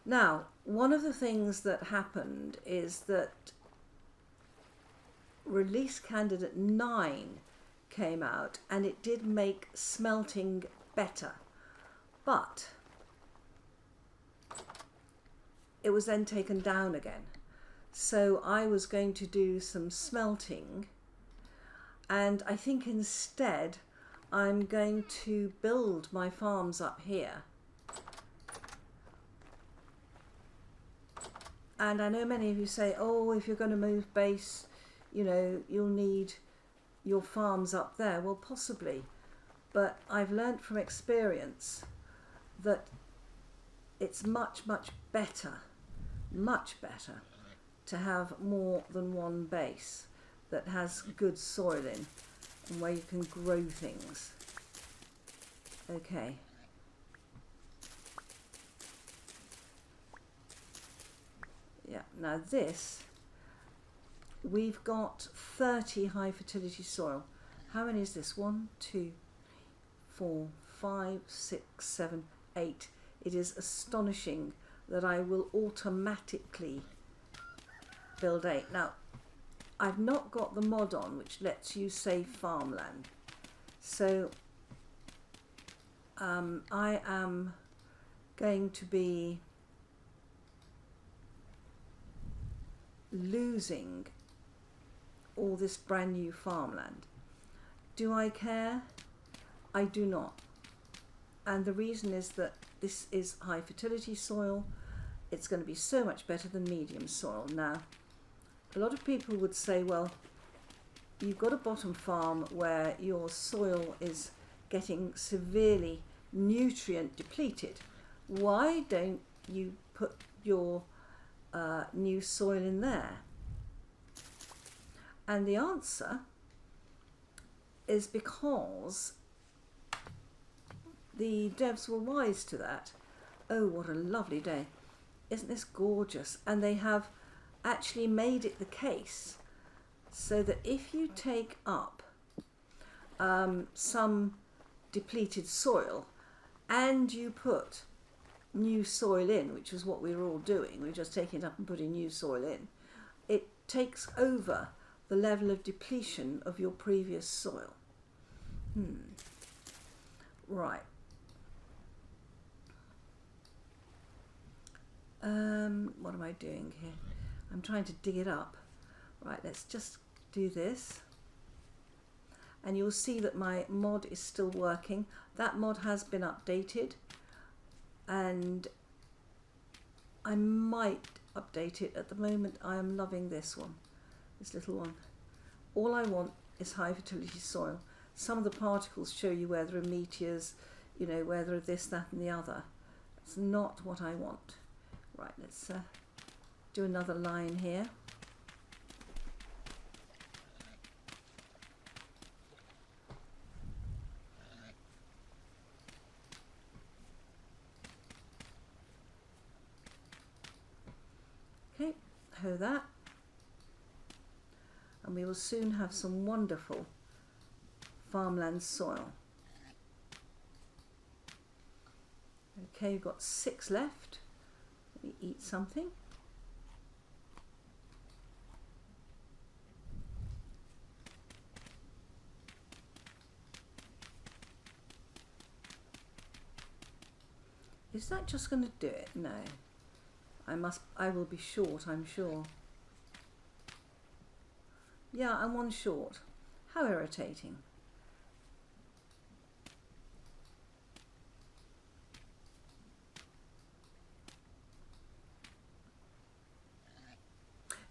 Now, one of the things that happened is that release candidate 9 came out, and it did make smelting better, but it was then taken down again. So I was going to do some smelting, and I think instead I'm going to build my farms up here. And I know many of you say, oh, if you're going to move base, you know, you'll need your farms up there. Well, possibly, but I've learnt from experience that it's much better to have more than one base that has good soil in and where you can grow things. Okay. Yeah, now this, we've got 30 high fertility soil. How many is this? 1, 2, 4, 5, 6, 7, 8. It is astonishing that I will automatically build 8. Now, I've not got the mod on which lets you save farmland. So I am going to be losing all this brand new farmland. Do I care? I do not. And the reason is that this is high fertility soil. It's going to be so much better than medium soil. Now, a lot of people would say, well, you've got a bottom farm where your soil is getting severely nutrient depleted. Why don't you put your new soil in there? And the answer is because the devs were wise to that. Oh, what a lovely day. Isn't this gorgeous? And they have actually made it the case so that if you take up some depleted soil and you put new soil in, which is what we were all doing, we were just taking it up and putting new soil in, it takes over the level of depletion of your previous soil. Right. What am I doing here? I'm trying to dig it up. Right, let's just do this. And you'll see that my mod is still working. That mod has been updated, and I might update it. At the moment, I am loving this one, this little one. All I want is high fertility soil. Some of the particles show you where there are meteors, you know, where there are this, that and the other. It's not what I want. Right, let's do another line here. Okay, hoe that. And we will soon have some wonderful farmland soil. Okay, we've got 6 left. Let me eat something. Is that just going to do it? No. I will be short, I'm sure. Yeah, I'm 1 short. How irritating.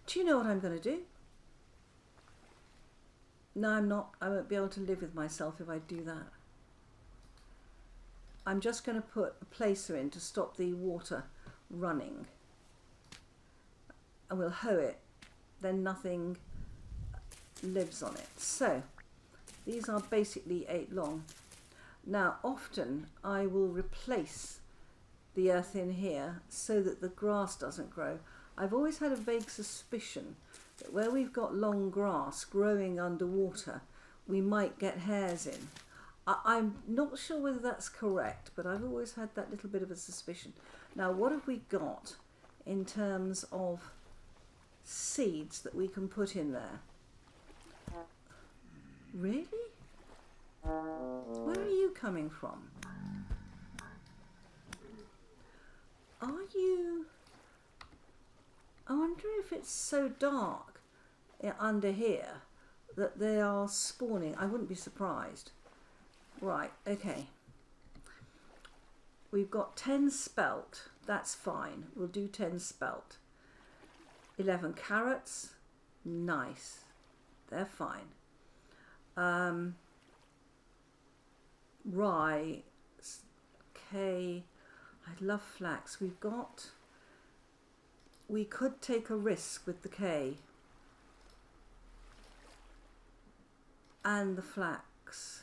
Do you know what I'm going to do? No, I'm not. I won't be able to live with myself if I do that. I'm just going to put a placer in to stop the water running. And we'll hoe it. Then nothing lives on it. So, these are basically 8 long. Now, often I will replace the earth in here so that the grass doesn't grow. I've always had a vague suspicion that where we've got long grass growing underwater, we might get hares in. I'm not sure whether that's correct, but I've always had that little bit of a suspicion. Now, what have we got in terms of seeds that we can put in there? Really? Where are you coming from? Are you... I wonder if it's so dark under here that they are spawning. I wouldn't be surprised. Right, okay. We've got 10 spelt. That's fine. We'll do 10 spelt. 11 carrots. Nice. They're fine. Rye. Okay. I love flax. We've got... We could take a risk with the K. And the flax.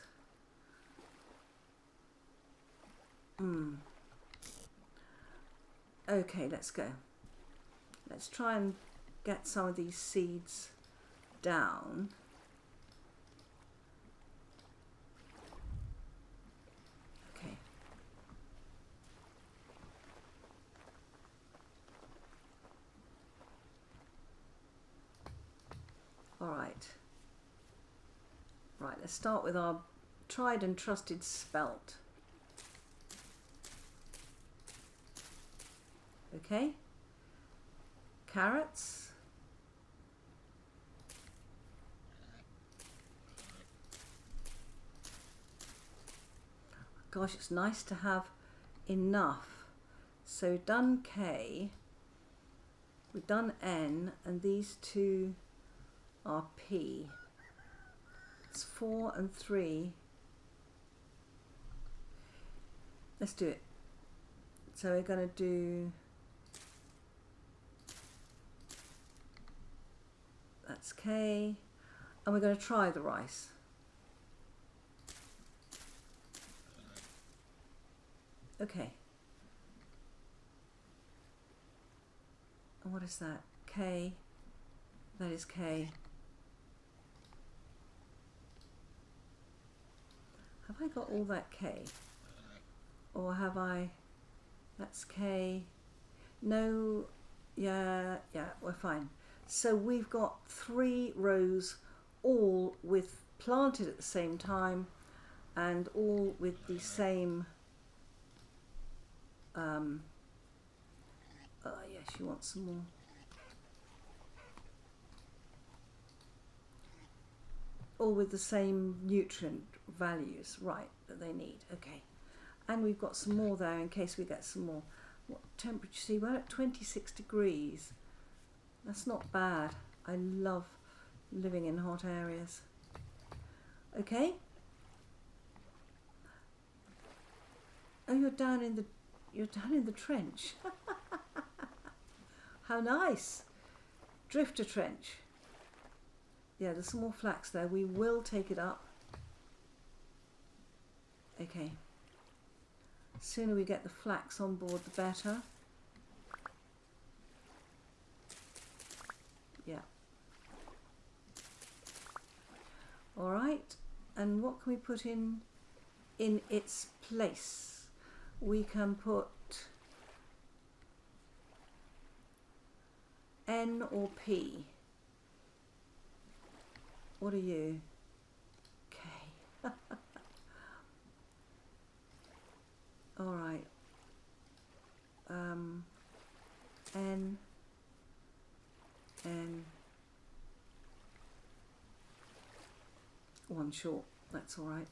Okay, let's go. Let's try and get some of these seeds down. Okay. All right. Right, let's start with our tried and trusted spelt. Okay. Carrots. Gosh, it's nice to have enough. So we've done K, we've done N, and these two are P. It's 4 and 3. Let's do it. So we're going to do... That's K. And we're going to try the rice. Okay. And what is that? K. That is K. Have I got all that K? Or have I... That's K. No. Yeah, we're fine. So we've got 3 rows all with planted at the same time and all with the same... oh yes, you want some more. All with the same nutrient values, right, that they need. Okay. And we've got some more there in case we get some more. What temperature? See, we're at 26 degrees. That's not bad. I love living in hot areas. Okay. Oh, you're down in the trench. How nice. Drifter trench. Yeah, there's some more flax there. We will take it up. Okay. The sooner we get the flax on board, the better. Yeah. All right. And what can we put in its place? We can put N or P. What are you? K. All right. N. One short. That's all right.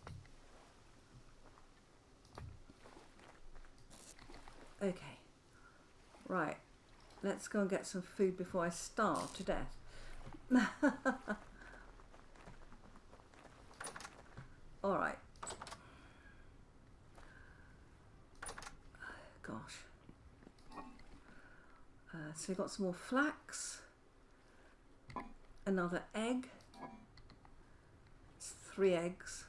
Okay. Right. Let's go and get some food before I starve to death. All right. Gosh. So we've got some more flax. Another egg. It's 3 eggs.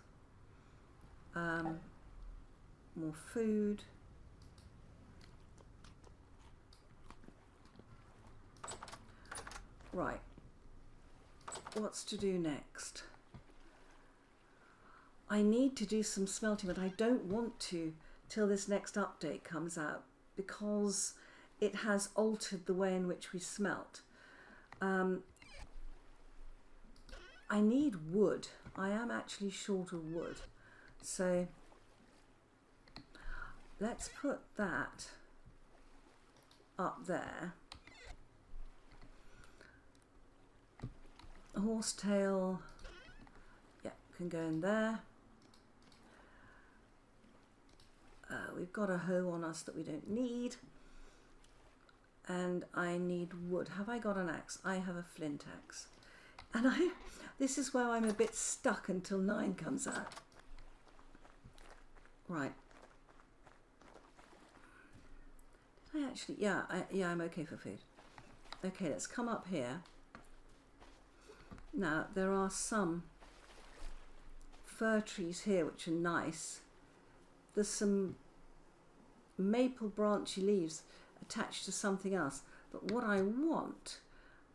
More food. Right. What's to do next? I need to do some smelting, but I don't want to till this next update comes out because it has altered the way in which we smelt. I need wood. I am actually short of wood. So let's put that up there. A horsetail, yeah, can go in there. We've got a hoe on us that we don't need. And I need wood. Have I got an axe? I have a flint axe. And this is where I'm a bit stuck until 9 comes out. Right. Did I actually? Yeah, I'm okay for food. Okay, let's come up here. Now, there are some fir trees here which are nice. There's some maple branchy leaves attached to something else. But what I want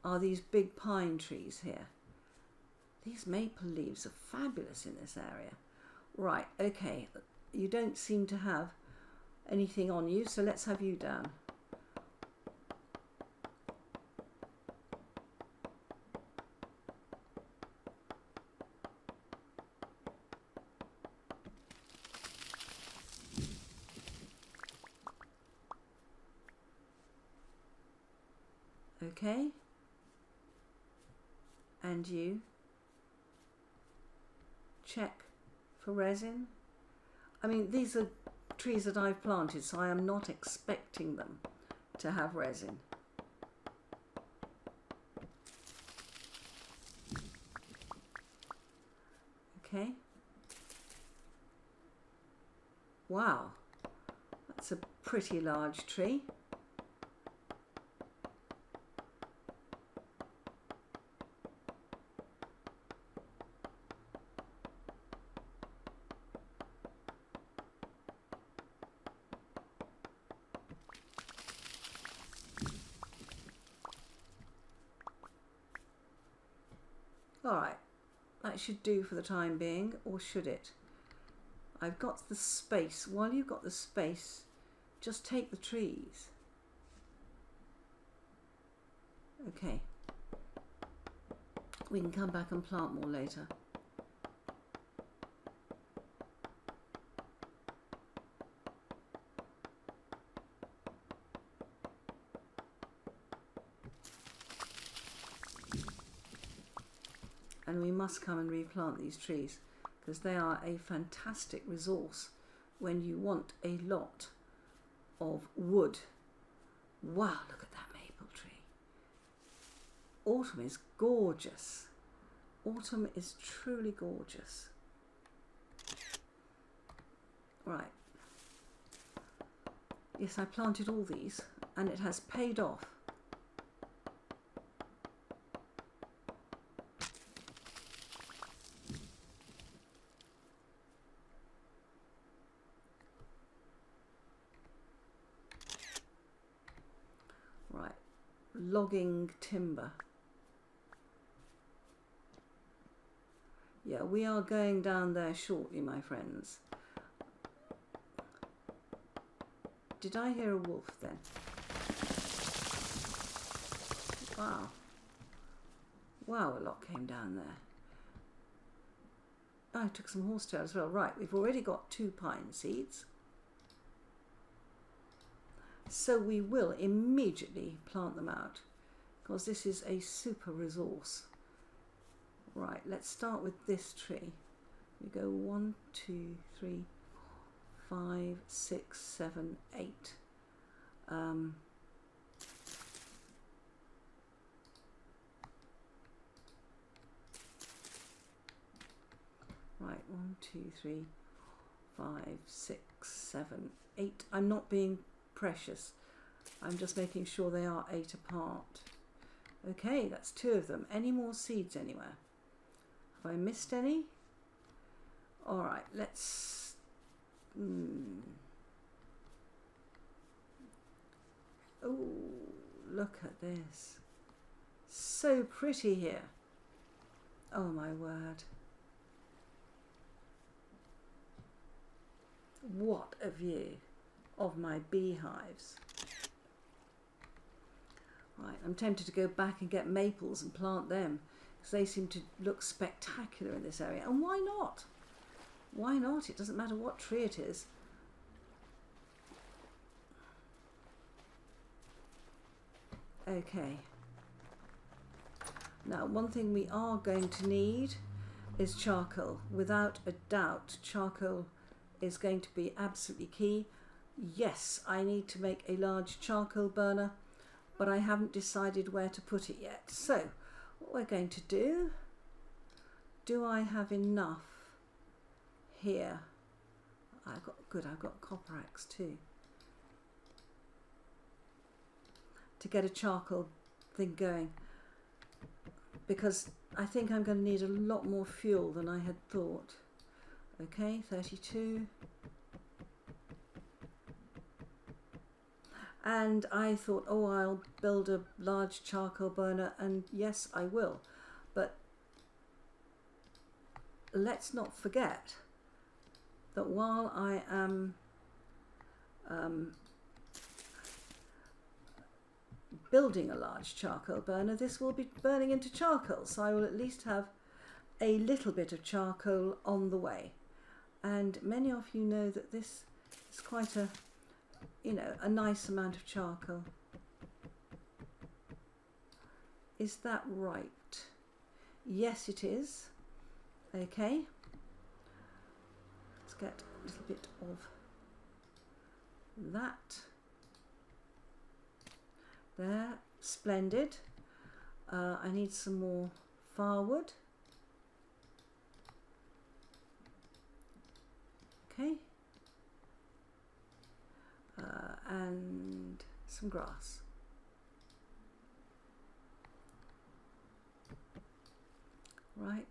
are these big pine trees here. These maple leaves are fabulous in this area. Right, okay, you don't seem to have anything on you, so let's have you down. Okay, and you check for resin. I mean, these are trees that I've planted, so I am not expecting them to have resin. Okay. Wow, that's a pretty large tree. Alright, that should do for the time being, or should it? I've got the space. While you've got the space, just take the trees. Okay. We can come back and plant more later. And we must come and replant these trees because they are a fantastic resource when you want a lot of wood. Wow, look at that maple tree. Autumn is gorgeous. Autumn is truly gorgeous. Right. Yes, I planted all these and it has paid off. Right, logging timber. Yeah, we are going down there shortly, my friends. Did I hear a wolf then? Wow. Wow, a lot came down there. I took some horsetail as well. Right, we've already got 2 pine seeds. So we will immediately plant them out because this is a super resource. Right, let's start with this tree. We go 1, 2, 3, 5, 6, 7, 8. Right, 1, 2, 3, 5, 6, 7, 8. I'm not being precious. I'm just making sure they are 8 apart. Okay, that's 2 of them. Any more seeds anywhere? Have I missed any? All right, let's... Oh, look at this. So pretty here. Oh my word. What a view. of my beehives. Right, I'm tempted to go back and get maples and plant them because they seem to look spectacular in this area. And why not? Why not? It doesn't matter what tree it is. Okay. Now, one thing we are going to need is charcoal. Without a doubt, charcoal is going to be absolutely key. Yes, I need to make a large charcoal burner, but I haven't decided where to put it yet. So, what we're going to do I have enough here? I've got copper axe too. To get a charcoal thing going, because I think I'm going to need a lot more fuel than I had thought. Okay, 32. And I thought, oh, I'll build a large charcoal burner, and yes, I will. But let's not forget that while I am building a large charcoal burner, this will be burning into charcoal, so I will at least have a little bit of charcoal on the way. And many of you know that this is quite a, you know, a nice amount of charcoal. Is that right? Yes, it is. Okay. Let's get a little bit of that. There, splendid. I need some more firewood. Okay. And some grass. Right.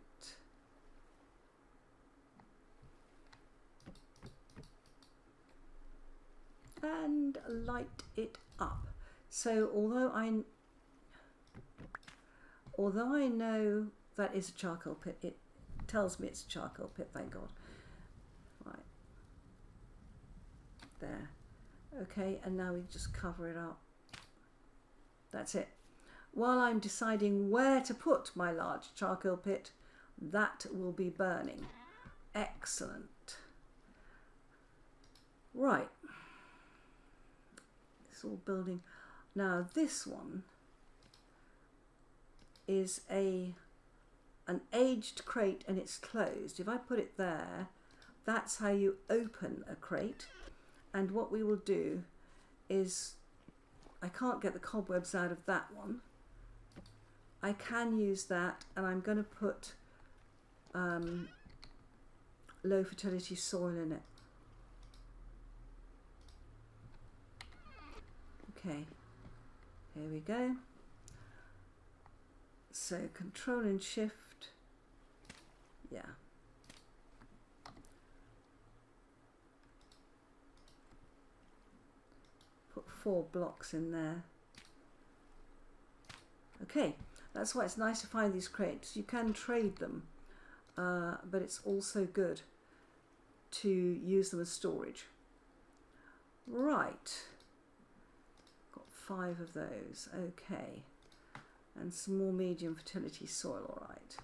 And light it up. So although I know that is a charcoal pit, it tells me it's a charcoal pit, thank God. Right. There. Okay, and now we just cover it up. That's it. While I'm deciding where to put my large charcoal pit, that will be burning. Excellent. Right. It's all building. Now this one is an aged crate and it's closed. If I put it there, that's how you open a crate. And what we will do is, I can't get the cobwebs out of that one. I can use that, and I'm going to put low fertility soil in it. Okay, here we go. So Control and Shift, yeah. Put 4 blocks in there. Okay, that's why it's nice to find these crates. You can trade them, but it's also good to use them as storage. Right, got 5 of those, okay. And some more medium fertility soil, all right.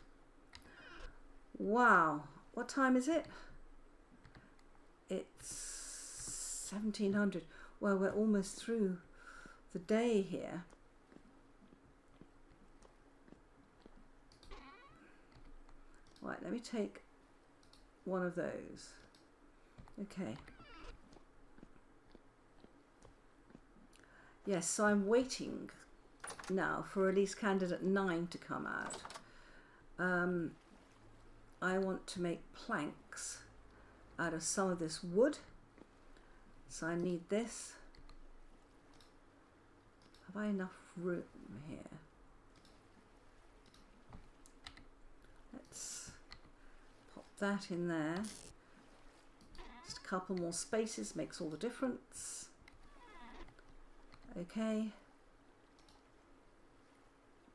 Wow, what time is it? It's 1700. Well, we're almost through the day here. Right, let me take one of those. Okay. Yes, so I'm waiting now for release candidate 9 to come out. I want to make planks out of some of this wood. So I need this. Have I enough room here? Let's pop that in there. Just a couple more spaces makes all the difference. Okay.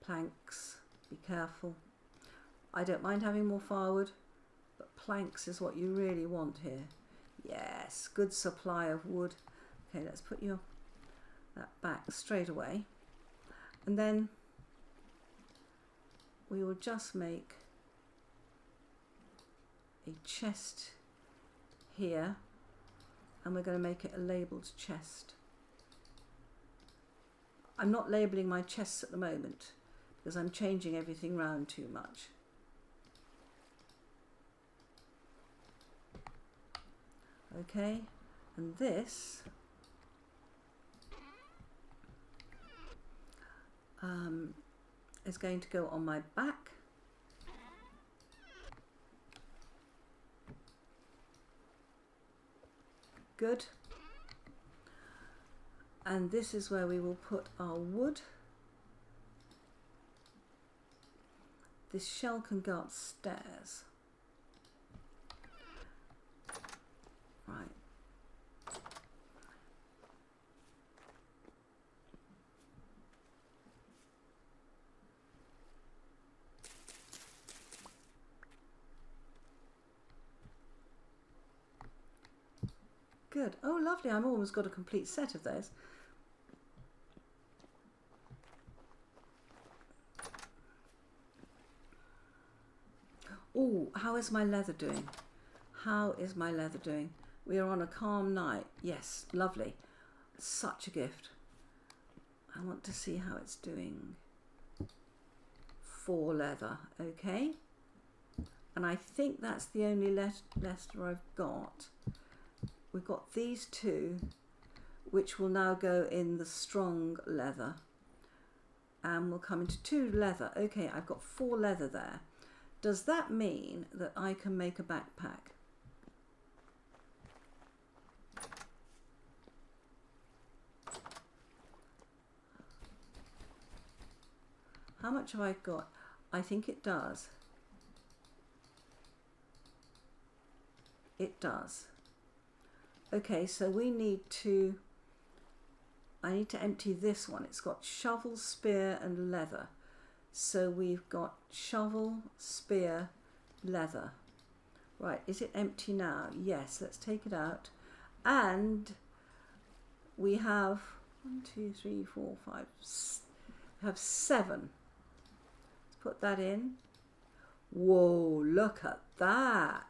Planks, be careful. I don't mind having more firewood, but planks is what you really want here. Yes, good supply of wood. Okay, let's put that back straight away, and then we will just make a chest here, and we're going to make it a labelled chest. I'm not labelling my chests at the moment because I'm changing everything round too much. Okay, and this is going to go on my back. Good. And this is where we will put our wood. This shell can go upstairs. Right. Good. Oh, lovely. I've almost got a complete set of those. Oh, how is my leather doing? How is my leather doing? We are on a calm night. Yes, lovely. Such a gift. I want to see how it's doing for leather. Okay. And I think that's the only leather I've got. We've got these two, which will now go in the strong leather. And will come into 2 leather. Okay, I've got 4 leather there. Does that mean that I can make a backpack? How much have I got? I think it does. It does. Okay, so we need to, I need to empty this one. It's got shovel, spear and leather. So we've got shovel, spear, leather. Right, is it empty now? Yes, let's take it out. And we have 1, 2, 3, 4, 5, we have 7. Let's put that in. Whoa, look at that.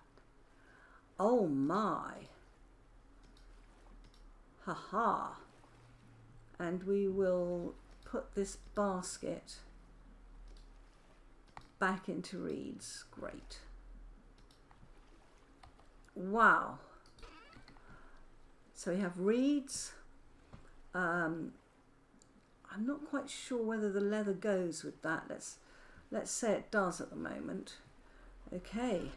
Oh my. Haha. And we will put this basket back into reeds. Great. Wow. So we have reeds. I'm not quite sure whether the leather goes with that. Let's say it does at the moment. Okay.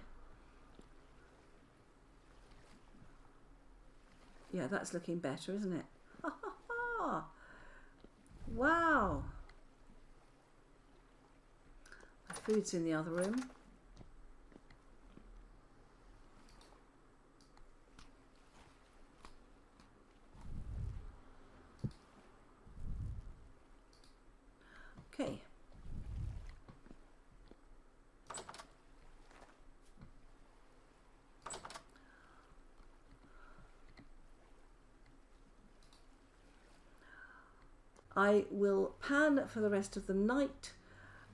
Yeah, that's looking better, isn't it? Wow. The food's in the other room. Okay. I will pan for the rest of the night,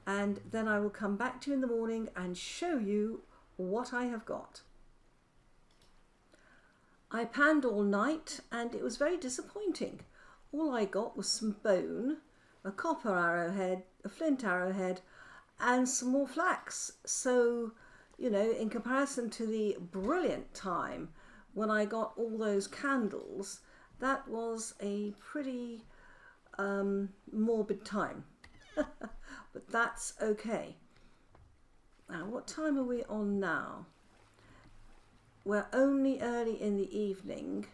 and then I will come back to you in the morning and show you what I have got. I panned all night and it was very disappointing. All I got was some bone, a copper arrowhead, a flint arrowhead and some more flax. So, you know, in comparison to the brilliant time when I got all those candles, that was a pretty morbid time. But that's okay. Now, what time are we on now? We're only early in the evening,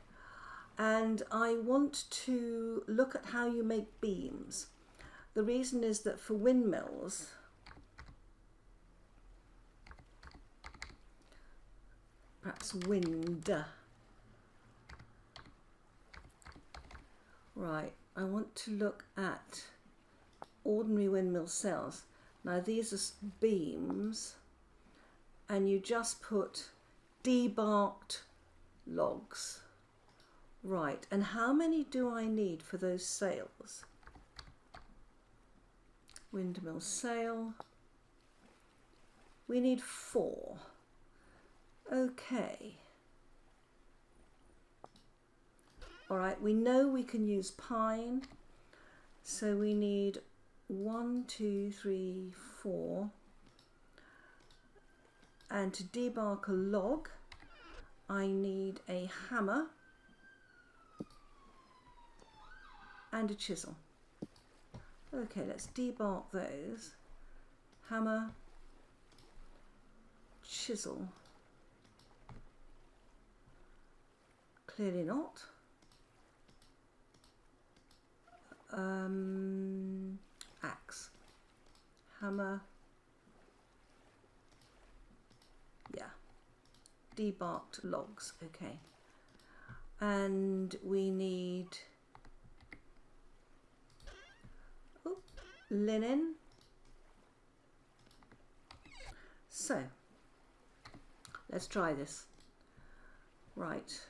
and I want to look at how you make beams. The reason is that for windmills, perhaps wind. Right, I want to look at ordinary windmill cells. Now these are beams, and you just put debarked logs Right, and how many do I need for those sails? Windmill sail. We need 4. Okay. All right, we know we can use pine, so we need 1, 2, 3, 4. And to debark a log, I need a hammer and a chisel. Okay, let's debark those. Hammer, chisel. Clearly not. Axe. Hammer. Yeah. Debarked logs. Okay. And we need linen. So let's try this. Right.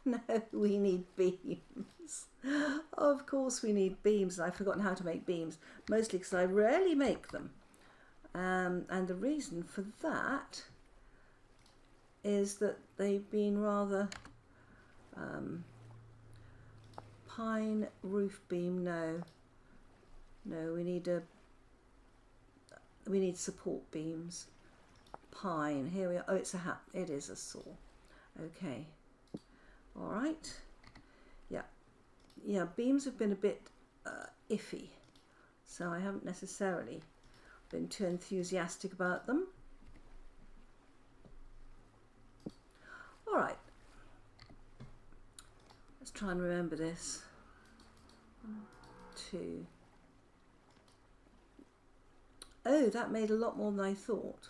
No, we need beams. Of course we need beams. I've forgotten how to make beams, mostly because I rarely make them. And the reason for that is that they've been rather pine roof beam. No, we need support beams. Pine. Here we are. Oh, it's a hat. It is a saw. Okay. All right. Yeah. Beams have been a bit iffy, so I haven't necessarily been too enthusiastic about them. All right. Let's try and remember this. 1, 2. Oh, that made a lot more than I thought.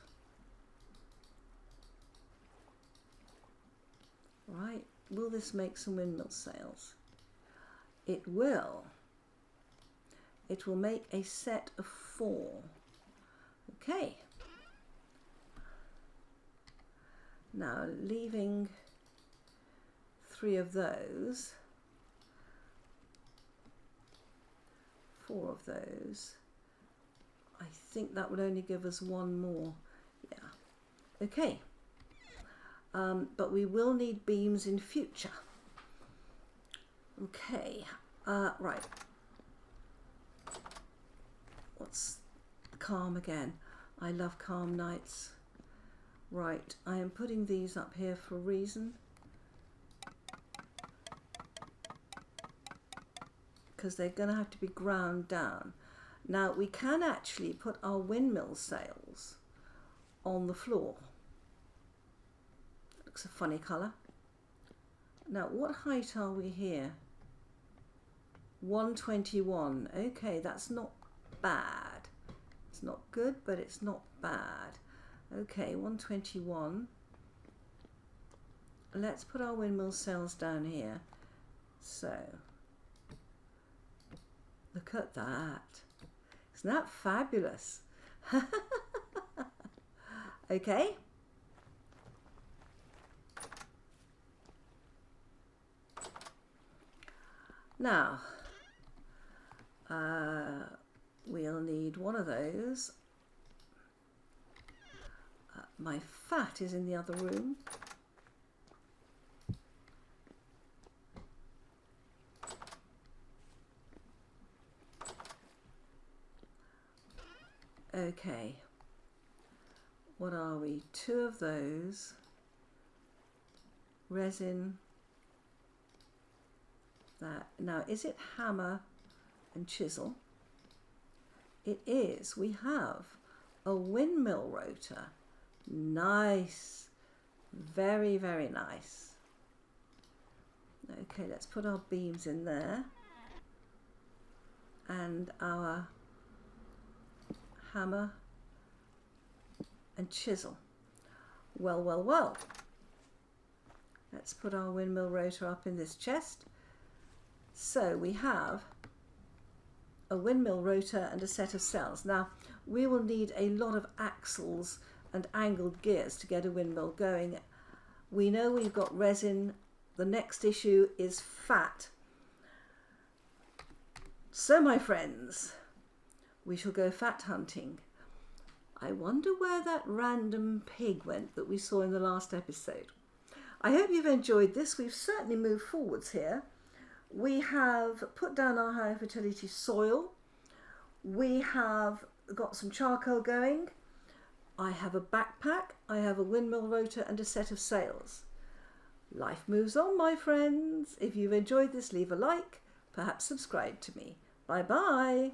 Right. Will this make some windmill sails? It will. It will make a set of 4. Okay. Now, leaving 3 of those, 4 of those, I think that would only give us 1 more. Yeah. Okay. But we will need beams in future. Okay. Right. What's calm again? I love calm nights. Right. I am putting these up here for a reason. Because they're going to have to be ground down. Now we can actually put our windmill sails on the floor. Looks a funny colour. Now what height are we here? 121. Okay, that's not bad. It's not good, but it's not bad. Okay, 121. Let's put our windmill sails down here. So, look at that. Isn't that fabulous? Okay. Now, we'll need 1 of those. My fat is in the other room. Okay. What are we? 2 of those. Resin. That. Now, is it hammer and chisel? It is. We have a windmill rotor. Nice. Very, very nice. Okay, let's put our beams in there. And our hammer and chisel. Well, well, well. Let's put our windmill rotor up in this chest. So we have a windmill rotor and a set of cells. Now we will need a lot of axles and angled gears to get a windmill going. We know we've got resin The next issue is fat. So my friends, we shall go fat hunting. I wonder where that random pig went that we saw in the last episode. I hope you've enjoyed this. We've certainly moved forwards here. We have put down our high fertility soil. We have got some charcoal going. I have a backpack. I have a windmill rotor and a set of sails. Life moves on, my friends. If you've enjoyed this, leave a like. Perhaps subscribe to me. Bye-bye.